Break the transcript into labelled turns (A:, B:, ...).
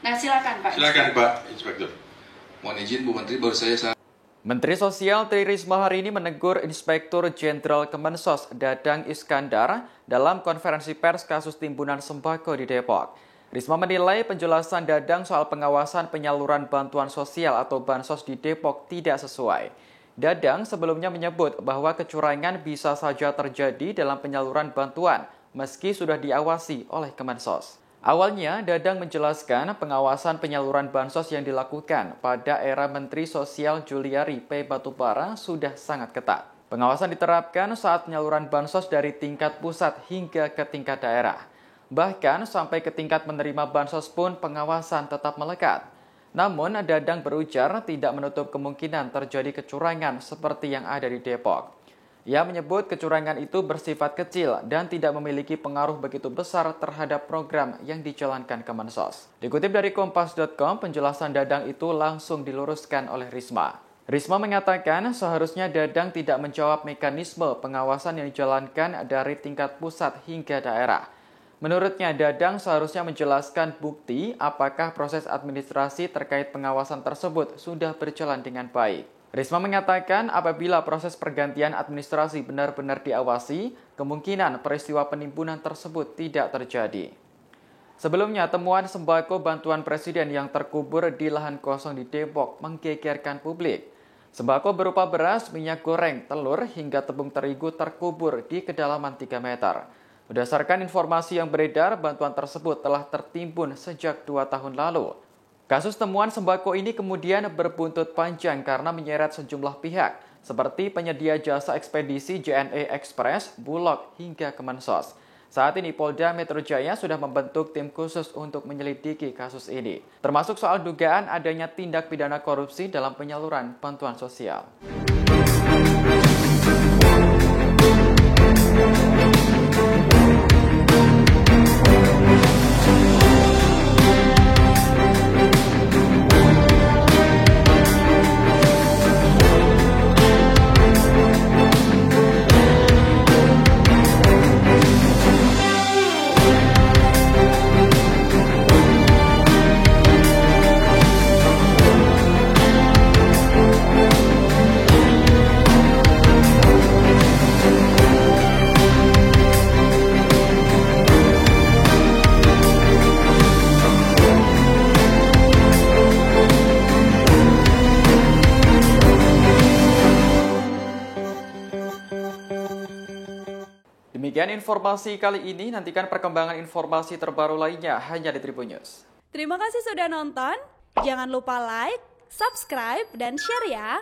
A: Nah, silakan Pak.
B: Silakan Pak Inspektur. Mohon izin Bu Menteri, baru saya
C: Menteri Sosial Tri Risma hari ini menegur Inspektur Jenderal Kemensos Dadang Iskandar dalam konferensi pers kasus timbunan sembako di Depok. Risma menilai penjelasan Dadang soal pengawasan penyaluran bantuan sosial atau bansos di Depok tidak sesuai. Dadang sebelumnya menyebut bahwa kecurangan bisa saja terjadi dalam penyaluran bantuan meski sudah diawasi oleh Kemensos. Awalnya, Dadang menjelaskan pengawasan penyaluran bansos yang dilakukan pada era Menteri Sosial Juliari P. Batubara sudah sangat ketat. Pengawasan diterapkan saat penyaluran bansos dari tingkat pusat hingga ke tingkat daerah. Bahkan sampai ke tingkat menerima bansos pun pengawasan tetap melekat. Namun, Dadang berujar tidak menutup kemungkinan terjadi kecurangan seperti yang ada di Depok. Ia menyebut kecurangan itu bersifat kecil dan tidak memiliki pengaruh begitu besar terhadap program yang dijalankan Kemensos. Dikutip dari Kompas.com, penjelasan Dadang itu langsung diluruskan oleh Risma. Risma mengatakan seharusnya Dadang tidak menjawab mekanisme pengawasan yang dijalankan dari tingkat pusat hingga daerah. Menurutnya, Dadang seharusnya menjelaskan bukti apakah proses administrasi terkait pengawasan tersebut sudah berjalan dengan baik. Risma mengatakan apabila proses pergantian administrasi benar-benar diawasi, kemungkinan peristiwa penimbunan tersebut tidak terjadi. Sebelumnya, temuan sembako bantuan presiden yang terkubur di lahan kosong di Depok menggegerkan publik. Sembako berupa beras, minyak goreng, telur, hingga tepung terigu terkubur di kedalaman 3 meter. Berdasarkan informasi yang beredar, bantuan tersebut telah tertimbun sejak 2 tahun lalu. Kasus temuan sembako ini kemudian berbuntut panjang karena menyeret sejumlah pihak, seperti penyedia jasa ekspedisi JNE Express, Bulog, hingga Kemensos. Saat ini Polda Metro Jaya sudah membentuk tim khusus untuk menyelidiki kasus ini, termasuk soal dugaan adanya tindak pidana korupsi dalam penyaluran bantuan sosial. Demikian informasi kali ini, nantikan perkembangan informasi terbaru lainnya hanya di Tribun News.
D: Terima kasih sudah nonton, jangan lupa like, subscribe, dan share ya!